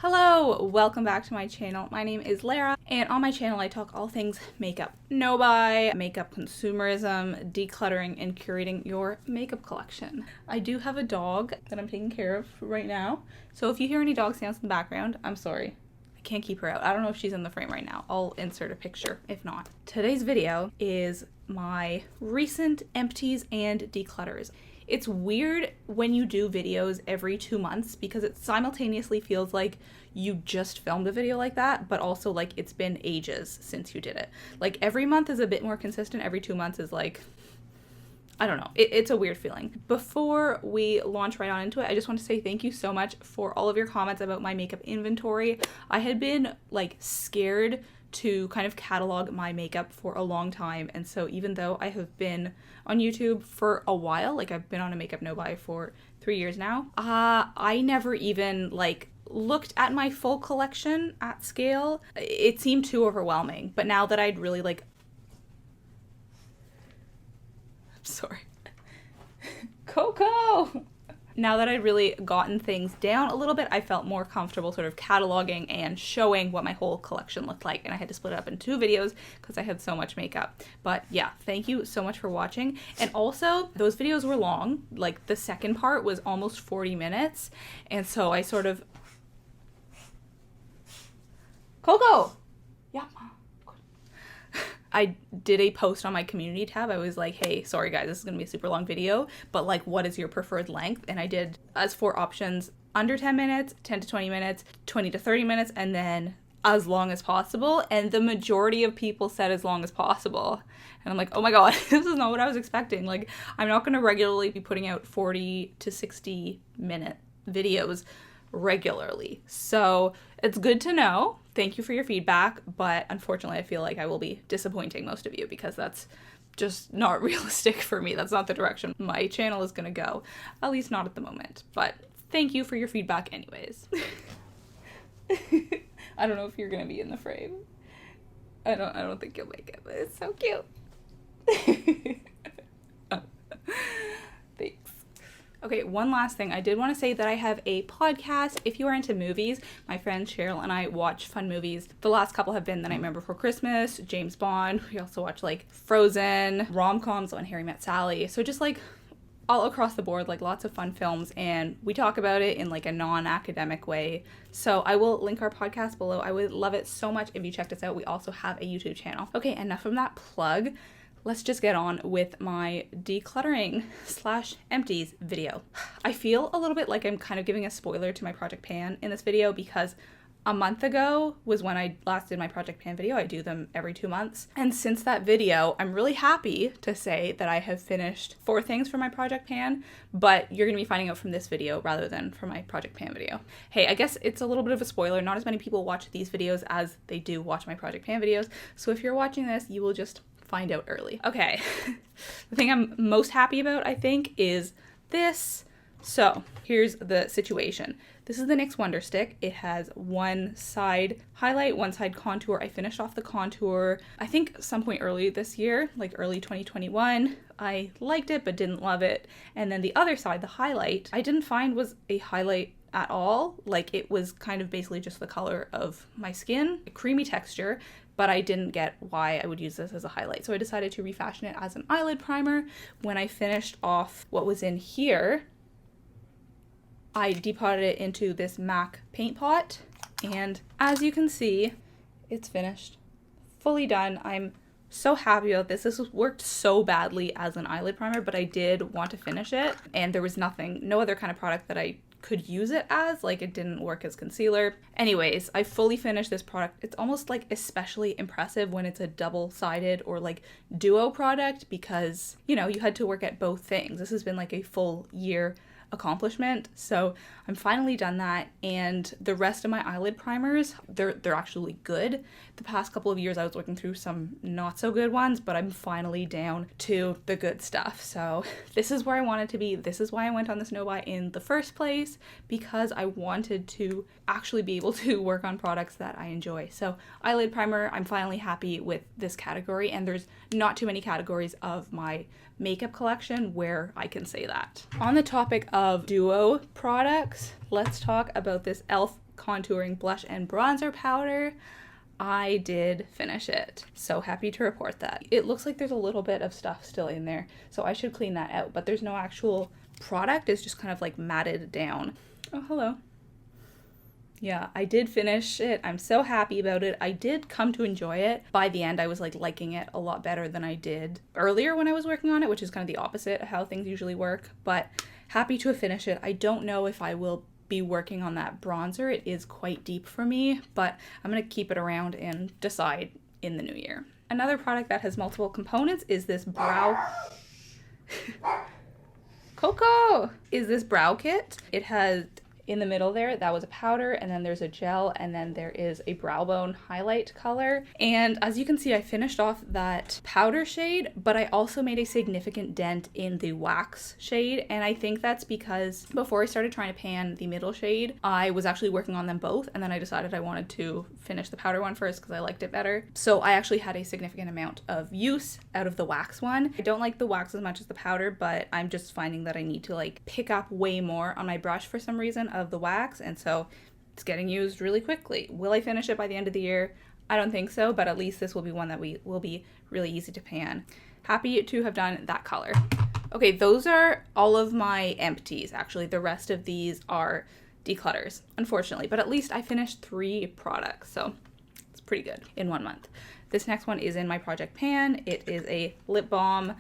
Hello, welcome back to my channel. My name is Lara, and on my channel I talk all things makeup no-buy, makeup consumerism, decluttering, and curating your makeup collection. I do have a dog that I'm taking care of right now, so if you hear any dog sounds in the background, I'm sorry. I can't keep her out. I don't know if she's in the frame right now. I'll insert a picture if not. Today's video is my recent empties and declutters. It's weird when you do videos every 2 months because it simultaneously feels like you just filmed a video like that, but also like it's been ages since you did it. Like every month is a bit more consistent. Every 2 months is like, I don't know. It's a weird feeling. Before we launch right on into it, I just want to say thank you so much for all of your comments about my makeup inventory. I had been like scared to kind of catalog my makeup for a long time, and so even though I have been on YouTube for a while, like I've been on a makeup no-buy for 3 years now, I never even like looked at my full collection at scale. It seemed too overwhelming, but now that I'd really like sorry Coco! Now that I'd really gotten things down a little bit, I felt more comfortable sort of cataloging and showing what my whole collection looked like. And I had to split it up in 2 videos because I had so much makeup. But yeah, thank you so much for watching. And also, those videos were long. Like the second part was almost 40 minutes. And so I sort of... Coco! Yeah, Mom. I did a post on my community tab. I was like, hey, sorry guys, this is gonna be a super long video, but like, what is your preferred length? And I did as 4 options: under 10 minutes, 10 to 20 minutes, 20 to 30 minutes, and then as long as possible. And the majority of people said as long as possible. And I'm like, oh my God, this is not what I was expecting. Like, I'm not gonna regularly be putting out 40 to 60 minute videos regularly. So it's good to know. Thank you for your feedback, but unfortunately I feel like I will be disappointing most of you because that's just not realistic for me. That's not the direction my channel is gonna go, at least not at the moment. But thank you for your feedback anyways. I don't know if you're gonna be in the frame. I don't think you'll make it, but it's so cute. Thanks. Okay, one last thing. I did want to say that I have a podcast. If you are into movies, my friend Cheryl and I watch fun movies. The last couple have been The Nightmare Before Christmas, James Bond. We also watch like Frozen, rom-coms on Harry Met Sally. So just like all across the board, like lots of fun films, and we talk about it in like a non-academic way. So I will link our podcast below. I would love it so much if you checked us out. We also have a YouTube channel. Okay, enough from that plug. Let's just get on with my decluttering / empties video. I feel a little bit like I'm kind of giving a spoiler to my Project Pan in this video because a month ago was when I last did my Project Pan video. I do them every 2 months. And since that video, I'm really happy to say that I have finished 4 things for my Project Pan, but you're gonna be finding out from this video rather than from my Project Pan video. Hey, I guess it's a little bit of a spoiler. Not as many people watch these videos as they do watch my Project Pan videos. So if you're watching this, you will just find out early. Okay, the thing I'm most happy about, I think, is this. So here's the situation. This is the NYX Wonder Stick. It has one side highlight, one side contour. I finished off the contour, I think some point early this year, like early 2021. I liked it, but didn't love it. And then the other side, the highlight, I didn't find was a highlight at all. Like it was kind of basically just the color of my skin, a creamy texture, but I didn't get why I would use this as a highlight. So I decided to refashion it as an eyelid primer. When I finished off what was in here, I depotted it into this MAC paint pot. And as you can see, it's finished, fully done. I'm so happy about this. This worked so badly as an eyelid primer, but I did want to finish it. And there was no other kind of product that I could use it as, like it didn't work as concealer. Anyways, I fully finished this product. It's almost like especially impressive when it's a double-sided or like duo product because, you know, you had to work at both things. This has been like a full year accomplishment. So I'm finally done that, and the rest of my eyelid primers, they're actually good. The past couple of years I was working through some not so good ones, but I'm finally down to the good stuff. So this is where I wanted to be. This is why I went on this no-buy in the first place, because I wanted to actually be able to work on products that I enjoy. So eyelid primer, I'm finally happy with this category, and there's not too many categories of my makeup collection where I can say that. On the topic of duo products, let's talk about this e.l.f. contouring blush and bronzer powder. I did finish it. So happy to report that. It looks like there's a little bit of stuff still in there, so I should clean that out, but there's no actual product. It's just kind of like matted down. Oh, hello. Yeah, I did finish it. I'm so happy about it. I did come to enjoy it. By the end, I was like liking it a lot better than I did earlier when I was working on it, which is kind of the opposite of how things usually work, but happy to finish it. I don't know if I will be working on that bronzer. It is quite deep for me, but I'm going to keep it around and decide in the new year. Another product that has multiple components is this brow... Coco! Is this brow kit. It has... in the middle there, that was a powder, and then there's a gel, and then there is a brow bone highlight color. And as you can see, I finished off that powder shade, but I also made a significant dent in the wax shade, and I think that's because before I started trying to pan the middle shade, I was actually working on them both, and then I decided I wanted to finish the powder one first because I liked it better. So I actually had a significant amount of use out of the wax one. I don't like the wax as much as the powder, but I'm just finding that I need to like pick up way more on my brush for some reason of the wax, and so it's getting used really quickly. Will I finish it by the end of the year? I don't think so, but at least this will be one that will be really easy to pan. Happy to have done that color. Okay, those are all of my empties. Actually, the rest of these are declutters, unfortunately, but at least I finished 3 products, so it's pretty good in 1 month. This next one is in my project pan. It is a lip balm.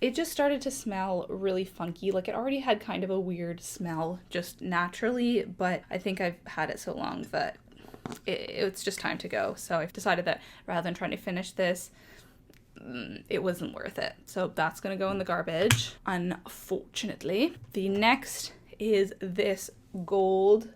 It just started to smell really funky. Like, it already had kind of a weird smell just naturally, but I think I've had it so long that it's just time to go. So I've decided that rather than trying to finish this, it wasn't worth it. So that's gonna go in the garbage, unfortunately. The next is this gold.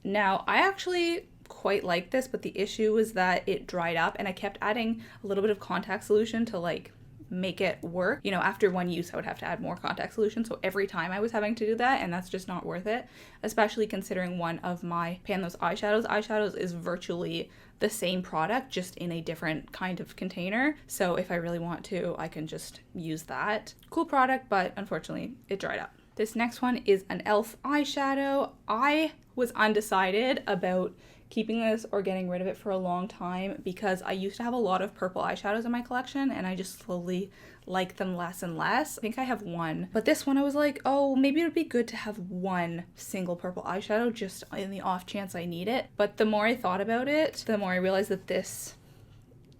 Now, I actually quite like this, but the issue was that it dried up, and I kept adding a little bit of contact solution to like make it work. You know, after one use I would have to add more contact solution, so every time I was having to do that, and that's just not worth it, especially considering one of my pan those eyeshadows is virtually the same product, just in a different kind of container. So if I really want to, I can just use that. Cool product, but unfortunately it dried up. This next one is an e.l.f. eyeshadow. I was undecided about keeping this or getting rid of it for a long time because I used to have a lot of purple eyeshadows in my collection, and I just slowly like them less and less. I think I have one, but this one I was like, oh, maybe it would be good to have one single purple eyeshadow just in the off chance I need it. But the more I thought about it, the more I realized that this,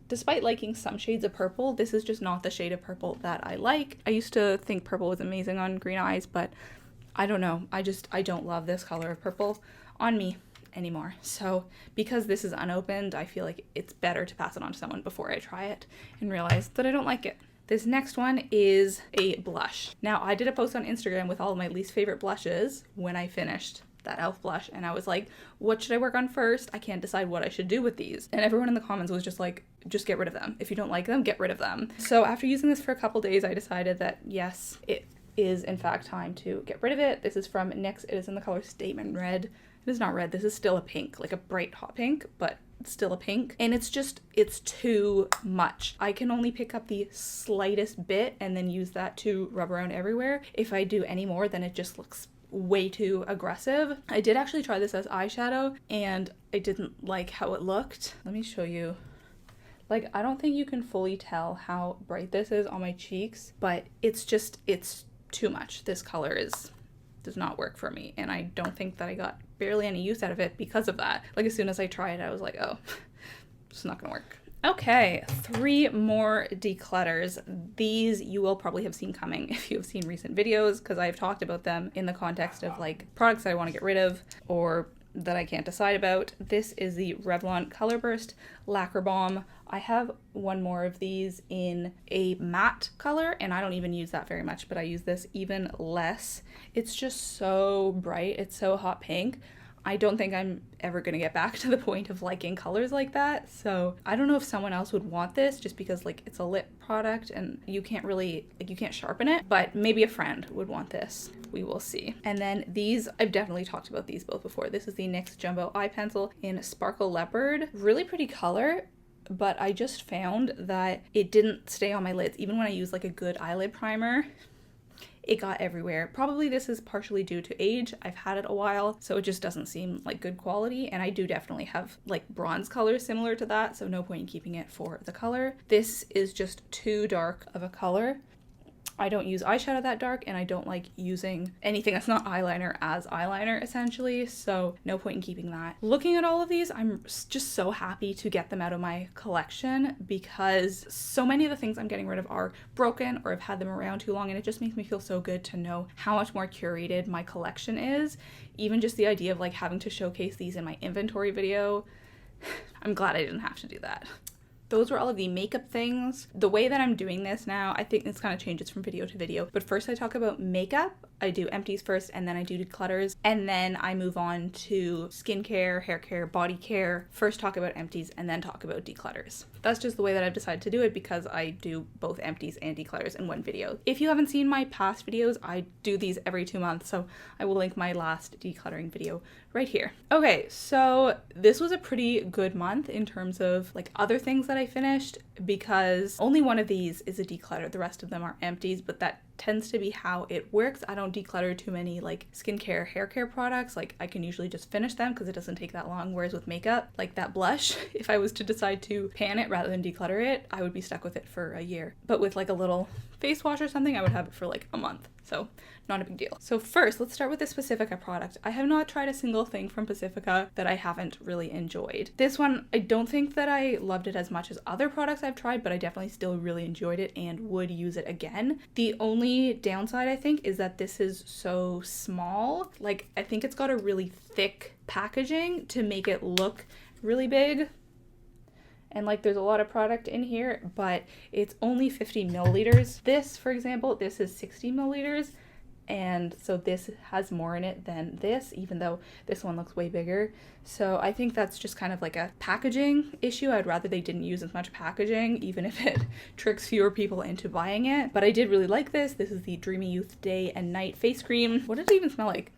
despite liking some shades of purple, this is just not the shade of purple that I like. I used to think purple was amazing on green eyes, but I don't know. I don't love this color of purple on me anymore. So because this is unopened, I feel like it's better to pass it on to someone before I try it and realize that I don't like it. This next one is a blush. Now, I did a post on Instagram with all of my least favorite blushes when I finished that e.l.f. blush, and I was like, what should I work on first? I can't decide what I should do with these. And everyone in the comments was just like, just get rid of them. If you don't like them, get rid of them. So after using this for a couple days, I decided that yes, it is in fact time to get rid of it. This is from NYX. It is in the color Statement Red. It is not red. This is still a pink, like a bright hot pink, but it's still a pink. And it's too much. I can only pick up the slightest bit and then use that to rub around everywhere. If I do any more, then it just looks way too aggressive. I did actually try this as eyeshadow, and I didn't like how it looked. Let me show you. Like, I don't think you can fully tell how bright this is on my cheeks, but it's too much. This color does not work for me, and I don't think that I got barely any use out of it because of that. Like, as soon as I tried it, I was like, oh, it's not gonna work. Okay, 3 more declutters. These you will probably have seen coming if you have seen recent videos, because I've talked about them in the context of like products that I want to get rid of or that I can't decide about. This is the Revlon Color Burst Lacquer Balm. I have one more of these in a matte color, and I don't even use that very much, but I use this even less. It's just so bright. It's so hot pink. I don't think I'm ever gonna get back to the point of liking colors like that. So I don't know if someone else would want this, just because like it's a lip product and you can't really, like, you can't sharpen it, but maybe a friend would want this. We will see. And then these, I've definitely talked about these both before. This is the NYX Jumbo Eye Pencil in Sparkle Leopard. Really pretty color, but I just found that it didn't stay on my lids. Even when I use like a good eyelid primer, It got everywhere. Probably this is partially due to age. I've had it a while, so it just doesn't seem like good quality. And I do definitely have like bronze color similar to that, so no point in keeping it for the color. This is just too dark of a color. I don't use eyeshadow that dark, and I don't like using anything that's not eyeliner as eyeliner, essentially, so no point in keeping that. Looking at all of these, I'm just so happy to get them out of my collection, because so many of the things I'm getting rid of are broken or have had them around too long, and it just makes me feel so good to know how much more curated my collection is. Even just the idea of like having to showcase these in my inventory video, I'm glad I didn't have to do that. Those were all of the makeup things. The way that I'm doing this now, I think this kind of changes from video to video. But first I talk about makeup. I do empties first, and then I do declutters. And then I move on to skincare, hair care, body care. First talk about empties, and then talk about declutters. That's just the way that I've decided to do it, because I do both empties and declutters in one video. If you haven't seen my past videos, I do these every 2 months, so I will link my last decluttering video right here. Okay, so this was a pretty good month in terms of like other things that I finished, because only one of these is a declutter. The rest of them are empties, but that tends to be how it works. I don't declutter too many like skincare, hair care products. Like I can usually just finish them because it doesn't take that long. Whereas with makeup, like that blush, if I was to decide to pan it rather than declutter it, I would be stuck with it for a year. But with like a little face wash or something, I would have it for like a month. So not a big deal. So first, let's start with this Pacifica product. I have not tried a single thing from Pacifica that I haven't really enjoyed. This one, I don't think that I loved it as much as other products I've tried, but I definitely still really enjoyed it and would use it again. The only downside, I think, is that this is so small. Like, I think it's got a really thick packaging to make it look really big. And like there's a lot of product in here, but it's only 50 milliliters. This, for example, this is 60 milliliters. And so this has more in it than this, even though this one looks way bigger. So I think that's just kind of like a packaging issue. I'd rather they didn't use as much packaging, even if it tricks fewer people into buying it. But I did really like this. This is the Dreamy Youth Day and Night Face Cream. What did it even smell like?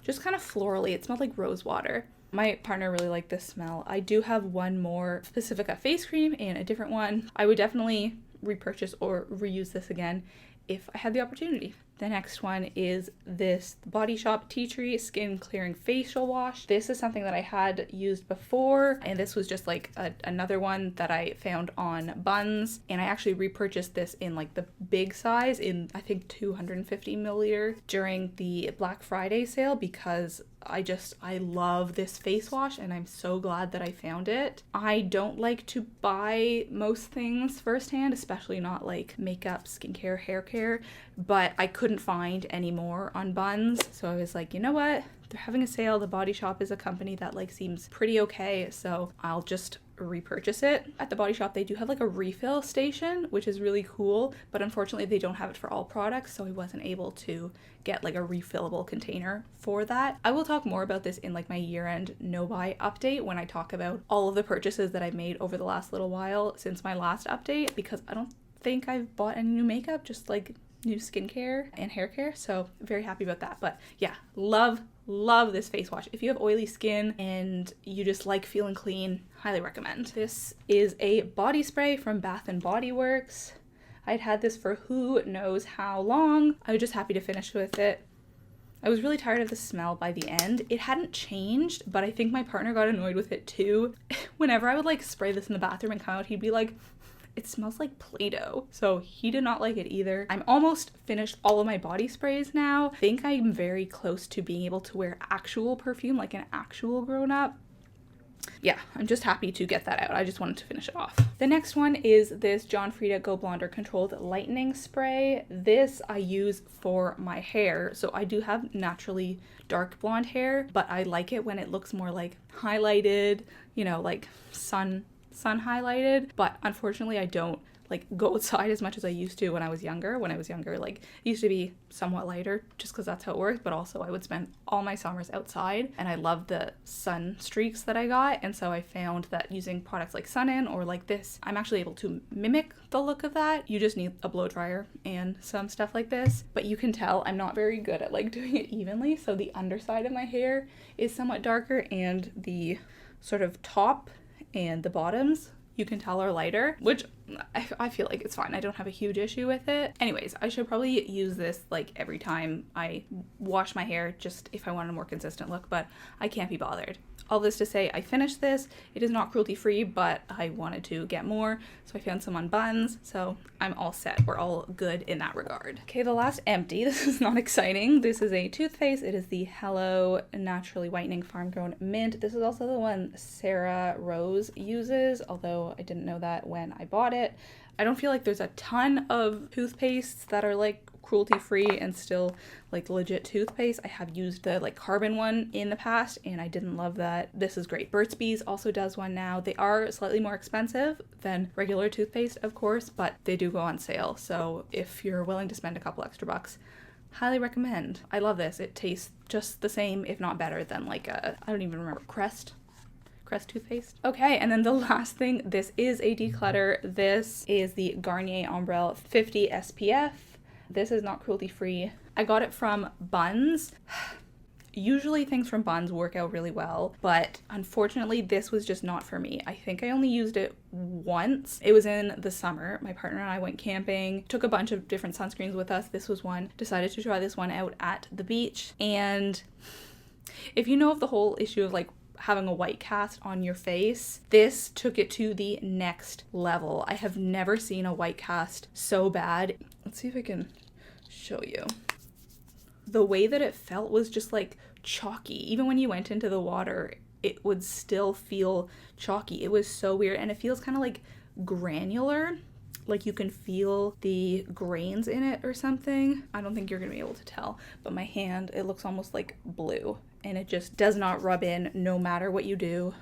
Just kind of florally. It smelled like rose water. My partner really liked this smell. I do have one more Pacifica face cream and a different one. I would definitely repurchase or reuse this again if I had the opportunity. The next one is this Body Shop Tea Tree Skin Clearing Facial Wash. This is something that I had used before, and this was just like another one that I found on Buns, and I actually repurchased this in like the big size in I think 250 milliliter during the Black Friday sale, because I love this face wash and I'm so glad that I found it. I don't like to buy most things firsthand, especially not like makeup, skincare, hair care, but I couldn't find any more on Buns. So I was like, you know what? They're having a sale. The Body Shop is a company that like seems pretty okay, so I'll just repurchase it. At the Body Shop, they do have like a refill station, which is really cool, but unfortunately they don't have it for all products, so I wasn't able to get like a refillable container for that. I will talk more about this in like my year-end no-buy update when I talk about all of the purchases that I've made over the last little while since my last update, because I don't think I've bought any new makeup, just like new skincare and hair care, so very happy about that. But yeah, love this face wash. If you have oily skin and you just like feeling clean, highly recommend. This is a body spray from Bath & Body Works. I'd had this for who knows how long. I was just happy to finish with it. I was really tired of the smell by the end. It hadn't changed, but I think my partner got annoyed with it too. Whenever I would like spray this in the bathroom and come out, he'd be like, it smells like Play-Doh. So he did not like it either. I'm almost finished all of my body sprays now. I think I'm very close to being able to wear actual perfume, like an actual grown-up. Yeah, I'm just happy to get that out. I just wanted to finish it off. The next one is this John Frieda Go Blonder Controlled Lightening Spray. This I use for my hair. So I do have naturally dark blonde hair, but I like it when it looks more like highlighted, you know, like sun highlighted. But unfortunately I don't like go outside as much as I used to when I was younger. When I was younger, like it used to be somewhat lighter just because that's how it works, but also I would spend all my summers outside and I love the sun streaks that I got. And so I found that using products like Sun-In or like this, I'm actually able to mimic the look of that. You just need a blow dryer and some stuff like this, but you can tell I'm not very good at like doing it evenly. So the underside of my hair is somewhat darker and the sort of top and the bottoms you can tell are lighter, which I feel like it's fine. I don't have a huge issue with it. Anyways, I should probably use this like every time I wash my hair, just if I want a more consistent look, but I can't be bothered. All this to say, I finished this. It is not cruelty free, but I wanted to get more, so I found some on Buns, so I'm all set. We're all good in that regard. Okay, the last empty. This is not exciting. This is a toothpaste. It is the Hello Naturally Whitening Farm Grown Mint. This is also the one Sarah Rose uses, although I didn't know that when I bought it. I don't feel like there's a ton of toothpastes that are like cruelty free and still like legit toothpaste. I have used the like carbon one in the past and I didn't love that. This is great. Burt's Bees also does one now. They are slightly more expensive than regular toothpaste, of course, but they do go on sale. So if you're willing to spend a couple extra bucks, highly recommend. I love this. It tastes just the same, if not better, than like a, I don't even remember, Crest toothpaste. Okay, and then the last thing, this is a declutter. This is the Garnier Ombrelle 50 SPF. This is not cruelty free. I got it from Buns. Usually things from Buns work out really well, but unfortunately this was just not for me. I think I only used it once. It was in the summer. My partner and I went camping, took a bunch of different sunscreens with us. This was one. Decided to try this one out at the beach. And if you know of the whole issue of like having a white cast on your face, this took it to the next level. I have never seen a white cast so bad. Let's see if I can show you. The way that it felt was just like chalky. Even when you went into the water, it would still feel chalky. It was so weird, and it feels kind of like granular. Like you can feel the grains in it or something. I don't think you're gonna be able to tell, but my hand, it looks almost like blue, and it just does not rub in no matter what you do.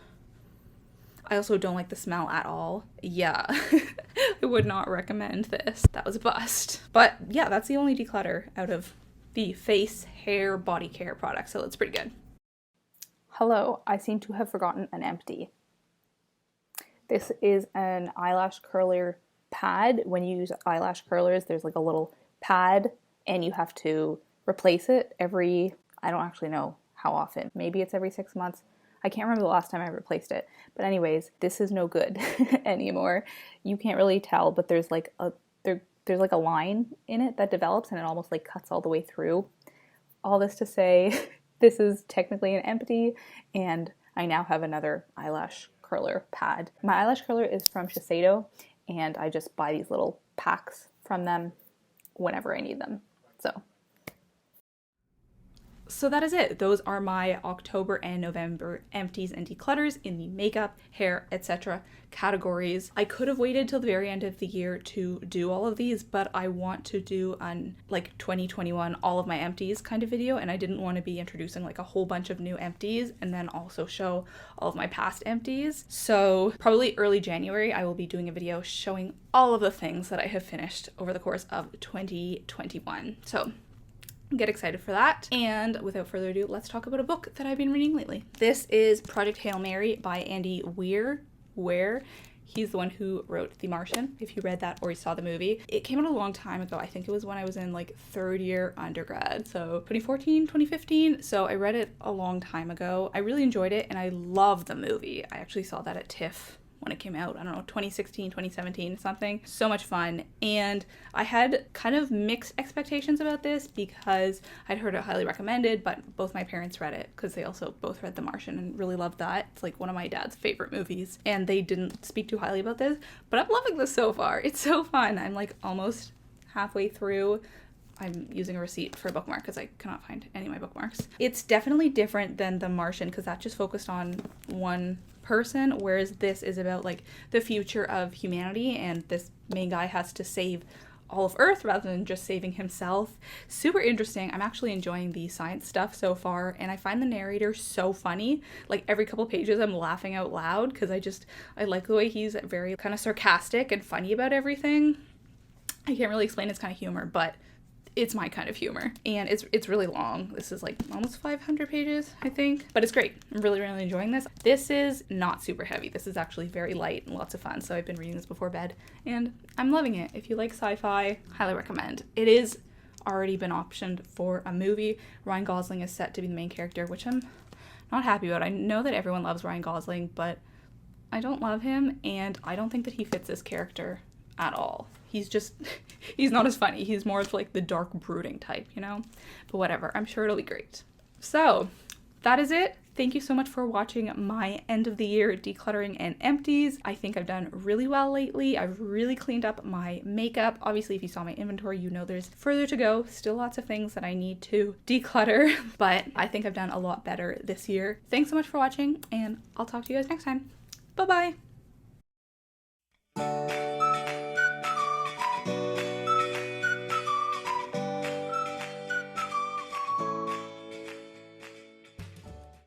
I also don't like the smell at all. Yeah, I would not recommend this. That was a bust. But yeah, that's the only declutter out of the face, hair, body care products, so it's pretty good. Hello, I seem to have forgotten an empty. This is an eyelash curler pad. When you use eyelash curlers, there's like a little pad and you have to replace it every, I don't actually know how often. Maybe it's every 6 months. I can't remember the last time I replaced it. But anyways, this is no good anymore. You can't really tell, but there's like a line in it that develops and it almost like cuts all the way through. All this to say, this is technically an empty and I now have another eyelash curler pad. My eyelash curler is from Shiseido and I just buy these little packs from them whenever I need them. So that is it. Those are my October and November empties and declutters in the makeup, hair, etc. categories. I could have waited till the very end of the year to do all of these, but I want to do an like 2021 all of my empties kind of video, and I didn't want to be introducing like a whole bunch of new empties and then also show all of my past empties. So probably early January I will be doing a video showing all of the things that I have finished over the course of 2021. So get excited for that. And without further ado, let's talk about a book that I've been reading lately. This is Project Hail Mary by Andy Weir. He's the one who wrote The Martian, if you read that or you saw the movie. It came out a long time ago. I think it was when I was in like third year undergrad. So 2014, 2015. So I read it a long time ago. I really enjoyed it and I love the movie. I actually saw that at TIFF when it came out, I don't know, 2016, 2017, something. So much fun. And I had kind of mixed expectations about this because I'd heard it highly recommended, but both my parents read it because they also both read The Martian and really loved that. It's like one of my dad's favorite movies. And they didn't speak too highly about this, but I'm loving this so far. It's so fun. I'm like almost halfway through. I'm using a receipt for a bookmark because I cannot find any of my bookmarks. It's definitely different than The Martian because that just focused on one person, whereas this is about like the future of humanity and this main guy has to save all of Earth rather than just saving himself. Super interesting. I'm actually enjoying the science stuff so far, and I find the narrator so funny. Like every couple pages I'm laughing out loud because I like the way he's very kind of sarcastic and funny about everything. I can't really explain his kind of humor, but it's my kind of humor, and it's really long. This is like almost 500 pages, I think, but it's great. I'm really, really enjoying this. This is not super heavy. This is actually very light and lots of fun, so I've been reading this before bed, and I'm loving it. If you like sci-fi, highly recommend. It is already been optioned for a movie. Ryan Gosling is set to be the main character, which I'm not happy about. I know that everyone loves Ryan Gosling, but I don't love him, and I don't think that he fits this character at all. He's just, he's not as funny. He's more of like the dark brooding type, you know? But whatever, I'm sure it'll be great. So that is it. Thank you so much for watching my end of the year decluttering and empties. I think I've done really well lately. I've really cleaned up my makeup. Obviously, if you saw my inventory, you know there's further to go. Still lots of things that I need to declutter, but I think I've done a lot better this year. Thanks so much for watching, and I'll talk to you guys next time. Bye-bye.